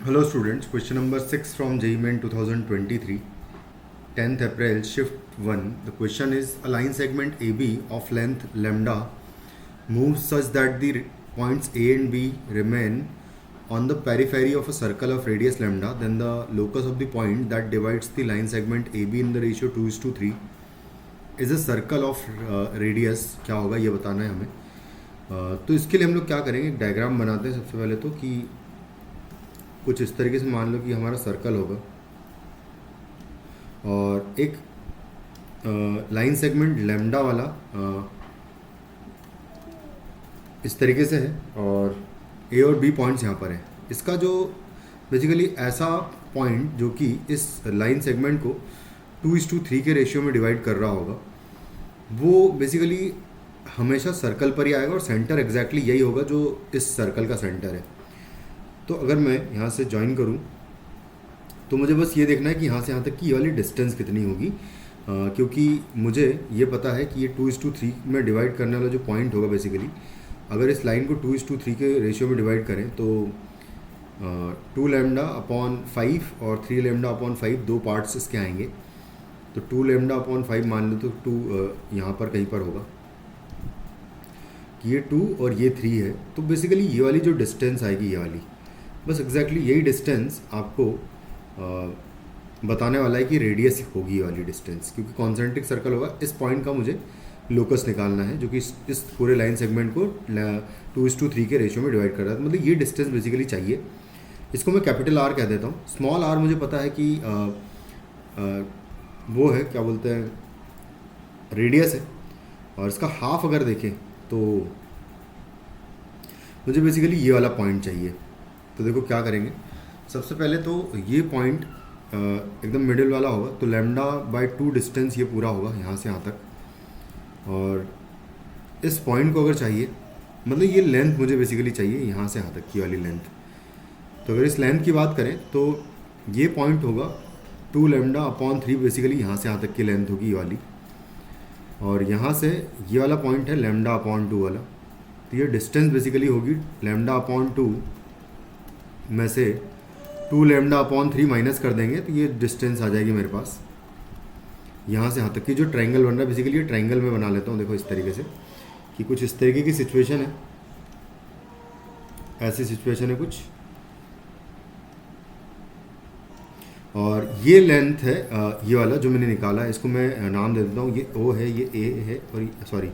Hello students, question number 6 from JEE Main 2023, 10th April, shift 1. The question is, a line segment AB of length lambda moves such that the points A and B remain on the periphery of a circle of radius lambda. Then the locus of the point that divides the line segment AB in the ratio 2:3 is a circle of radius. क्या होगा ये बताना है हमें. तो इसके लिए हम लोग क्या करेंगे, एक डायग्राम बनाते हैं सबसे पहले तो, कि कुछ इस तरीके से मान लो कि हमारा सर्कल होगा और एक लाइन सेगमेंट लैम्डा वाला इस तरीके से है और ए और बी पॉइंट्स यहाँ पर है. इसका जो बेसिकली ऐसा पॉइंट जो कि इस लाइन सेगमेंट को 2:3 के रेशियो में डिवाइड कर रहा होगा, वो बेसिकली हमेशा सर्कल पर ही आएगा और सेंटर एग्जैक्टली यही होगा जो इस सर्कल का सेंटर है. तो अगर मैं यहाँ से ज्वाइन करूँ तो मुझे बस ये देखना है कि यहाँ से यहाँ तक की ये वाली डिस्टेंस कितनी होगी, क्योंकि मुझे ये पता है कि ये 2:3 में डिवाइड करने वाला जो पॉइंट होगा, बेसिकली अगर इस लाइन को 2:3 के रेशियो में डिवाइड करें तो 2 लैम्डा अपॉन 5 और 3 लैम्डा अपॉन 5 दो पार्ट्स इसके आएंगे. तो 2 लैम्डा अपॉन 5 मान लो तो 2 यहाँ पर कहीं पर होगा, ये 2 और ये 3 है. तो बेसिकली ये वाली जो डिस्टेंस आएगी, ये वाली बस एग्जैक्टली यही डिस्टेंस आपको बताने वाला है कि रेडियस होगी ये वाली डिस्टेंस, क्योंकि कॉन्सेंट्रिक सर्कल होगा. इस पॉइंट का मुझे लोकस निकालना है जो कि इस पूरे लाइन सेगमेंट को 2:3 के रेशियो में डिवाइड कर रहा है. तो मतलब ये डिस्टेंस बेसिकली चाहिए. इसको मैं कैपिटल आर कह देता हूँ. स्मॉल आर मुझे पता है कि वो है, क्या बोलते हैं, रेडियस है. और इसका हाफ अगर देखें तो मुझे बेसिकली ये वाला पॉइंट चाहिए. तो देखो क्या करेंगे, सबसे पहले तो ये पॉइंट एकदम मिडिल वाला होगा, तो लैम्डा बाय 2 डिस्टेंस ये पूरा होगा यहाँ से यहाँ तक. और इस पॉइंट को अगर चाहिए, मतलब ये लेंथ मुझे बेसिकली चाहिए यहाँ से यहाँ तक की वाली लेंथ. तो अगर इस लेंथ की बात करें तो ये पॉइंट होगा 2 लैम्डा अपॉन 3, बेसिकली यहाँ से यहाँ तक की लेंथ होगी ये वाली. और यहाँ से ये वाला पॉइंट है लैम्डा अपॉन 2 वाला. तो ये डिस्टेंस बेसिकली होगी लैम्डा अपॉन 2 में से 2 लैम्डा अपॉन 3 माइनस कर देंगे तो ये डिस्टेंस आ जाएगी मेरे पास यहाँ से यहाँ तक की. जो ट्रायंगल बन रहा है, बेसिकली ये ट्रायंगल में बना लेता हूँ. देखो इस तरीके से कि कुछ इस तरीके की सिचुएशन है, ऐसी सिचुएशन है कुछ, और ये लेंथ है ये वाला जो मैंने निकाला है. इसको मैं नाम दे देता हूँ, ये ओ है, ये ए है, और सॉरी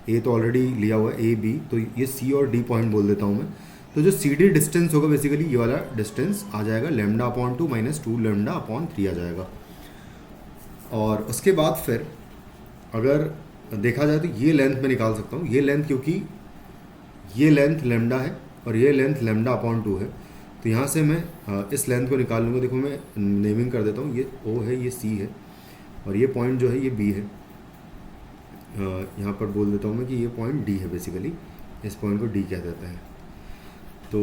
ए तो ऑलरेडी लिया हुआ है, ए बी, तो ये सी और डी पॉइंट बोल देता हूँ मैं. तो जो सी डी डिस्टेंस होगा, बेसिकली ये वाला डिस्टेंस आ जाएगा lambda upon 2 minus 2 lambda upon 3 आ जाएगा. और उसके बाद फिर अगर देखा जाए तो ये लेंथ मैं निकाल सकता हूँ. ये लेंथ, क्योंकि ये लेंथ लैम्डा है और ये लेंथ लैम्डा अपॉन 2 है, तो यहाँ से मैं इस लेंथ को निकाल लूँगा. देखो मैं नेमिंग कर देता हूँ, ये ओ है, ये सी है, और ये पॉइंट जो है ये बी है. यहाँ पर बोल देता हूँ मैं कि ये पॉइंट डी है. बेसिकली इस पॉइंट को डी कह देते हैं. तो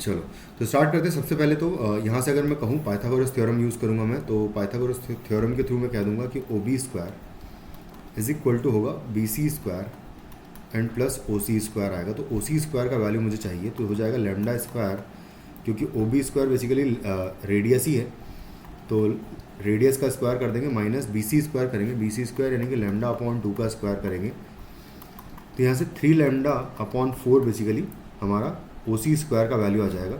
चलो तो स्टार्ट करते हैं. सबसे पहले तो यहाँ से अगर मैं कहूँ पाइथागोरस थ्योरम यूज़ करूँगा मैं, तो पाइथागोरस थ्योरम के थ्रू मैं कह दूँगा कि O B square is equal to होगा B C square and plus O C square आएगा. तो ओ सी स्क्वायर का वैल्यू मुझे चाहिए, तो हो जाएगा लैम्डा स्क्वायर, क्योंकि O B square basically radius ही है, तो रेडियस का स्क्वायर कर देंगे माइनस बी सी स्क्वायर करेंगे. बी सी स्क्वायर यानी कि लैम्डा अपॉन 2 का स्क्वायर करेंगे. तो यहाँ से 3 लैम्डा अपॉन 4 बेसिकली हमारा ओ सी स्क्वायर का वैल्यू आ जाएगा.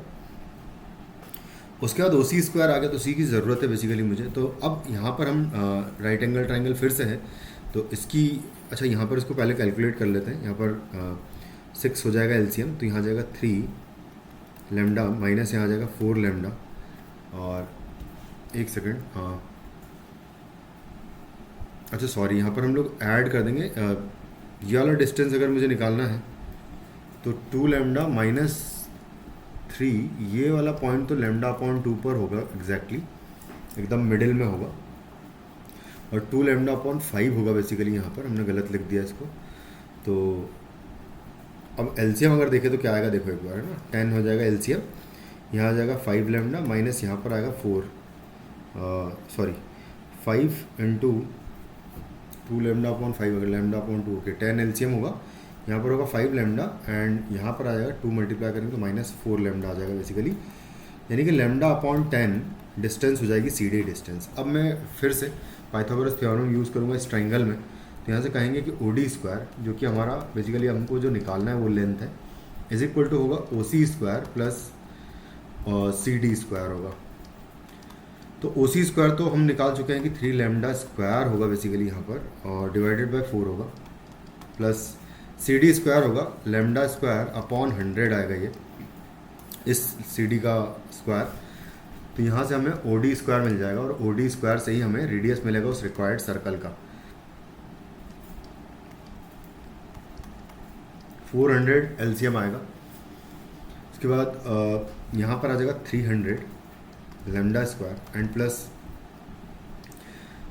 उसके बाद ओ सी स्क्वायर आ गया, तो सी की ज़रूरत है बेसिकली मुझे. तो अब यहाँ पर हम राइट एंगल ट्रायंगल फिर से है, तो इसकी अच्छा यहाँ पर इसको पहले कैलकुलेट कर लेते हैं. यहाँ पर 6 हो जाएगा एलसीएम, तो यहाँ जाएगा 3 लैम्डा माइनस यहाँ आ जाएगा 4 लैम्डा. और एक सेकेंड, हाँ अच्छा सॉरी, यहाँ पर हम लोग ऐड कर देंगे. ये वाला डिस्टेंस अगर मुझे निकालना है तो 2 लैम्डा माइनस 3, ये वाला पॉइंट तो लैम्डा अपॉन 2 पर होगा एग्जैक्टली, एकदम मिडिल में होगा. और 2 लैम्डा अपॉन 5 होगा बेसिकली, यहाँ पर हमने गलत लिख दिया इसको. तो अब एलसीएम अगर देखें तो क्या आएगा, देखो एक बार है ना, 10 हो जाएगा एलसीएम. यहाँ आ जाएगा 5 लैम्डा माइनस यहाँ पर आएगा 4, सॉरी 5 इंटू 2 लैम्डा अपॉन 5 अगर लैम्डा अपॉन 2, ओके 10 एलसीएम होगा. यहाँ पर होगा 5 लेमडा एंड यहाँ पर आ जाएगा 2 मल्टीप्लाई करेंगे तो -4 लेमडा आ जाएगा बेसिकली, यानी कि लेमडा अपॉन 10 डिस्टेंस हो जाएगी सी डी डिस्टेंस। अब मैं फिर से पाइथागोरस थ्योरम यूज़ करूँगा इस ट्राइंगल में, तो यहाँ से कहेंगे कि ओ डी स्क्वायर जो कि हमारा बेसिकली हमको जो निकालना है वो लेंथ है, इज इक्वल टू होगा O C square plus C D square होगा। तो ओ सी स्क्वायर तो हम निकाल चुके हैं कि 3 लेमडा स्क्वायर होगा बेसिकली यहाँ पर, और डिवाइडेड बाय 4 होगा, प्लस सी डी स्क्वायर होगा लेमडा स्क्वायर अपॉन 100 आएगा ये इस सी डी का स्क्वायर। तो यहाँ से हमें ओ डी स्क्वायर मिल जाएगा, और ओ डी स्क्वायर से ही हमें रेडियस मिलेगा उस रिक्वायर्ड सर्कल का। 400 एलसीएम आएगा। उसके बाद यहाँ पर आ जाएगा 300 लेमडा स्क्वायर एंड प्लस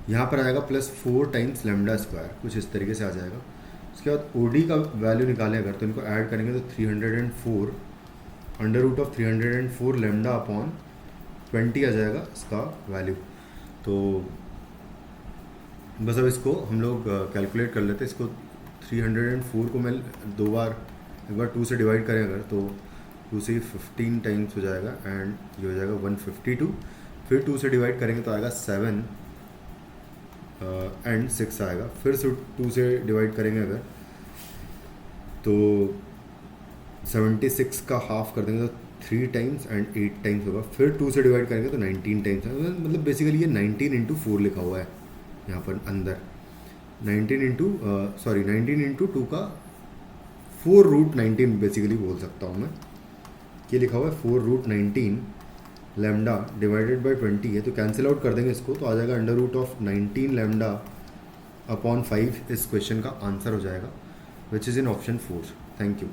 यहाँ पर आ जाएगा प्लस 4 टाइम्स लेमडा स्क्वायर, कुछ इस तरीके से आ जाएगा। उसके बाद ओ डी का वैल्यू निकालें अगर, तो इनको ऐड करेंगे तो 304 under root of 304 lambda upon 20 आ जाएगा इसका वैल्यू। तो बस अब इसको हम लोग कैलकुलेट कर लेते हैं। इसको 304 को मैं दो बार, एक बार 2 से डिवाइड करें अगर, तो 2 से 15 टाइम्स हो जाएगा एंड ये हो जाएगा 152। फिर 2 से डिवाइड करेंगे तो आएगा 7 एंड 6 आएगा। फिर से 2 से डिवाइड करेंगे अगर तो 76 का हाफ कर देंगे तो 3 टाइम्स एंड 8 टाइम्स होगा। फिर 2 से डिवाइड करेंगे तो 19 टाइम्स, मतलब बेसिकली ये 19 इंटू 4 लिखा हुआ है यहाँ पर अंदर। 19 इंटू 2 का 4 रूट 19 बेसिकली बोल सकता हूँ मैं। ये लिखा हुआ है 4 रूट 19 लेमडा डिवाइडेड बाई 20 है, तो कैंसिल आउट कर देंगे इसको, तो आ जाएगा under root of 19 lambda upon 5 इस क्वेश्चन का आंसर हो जाएगा, which is in option 4। Thank you.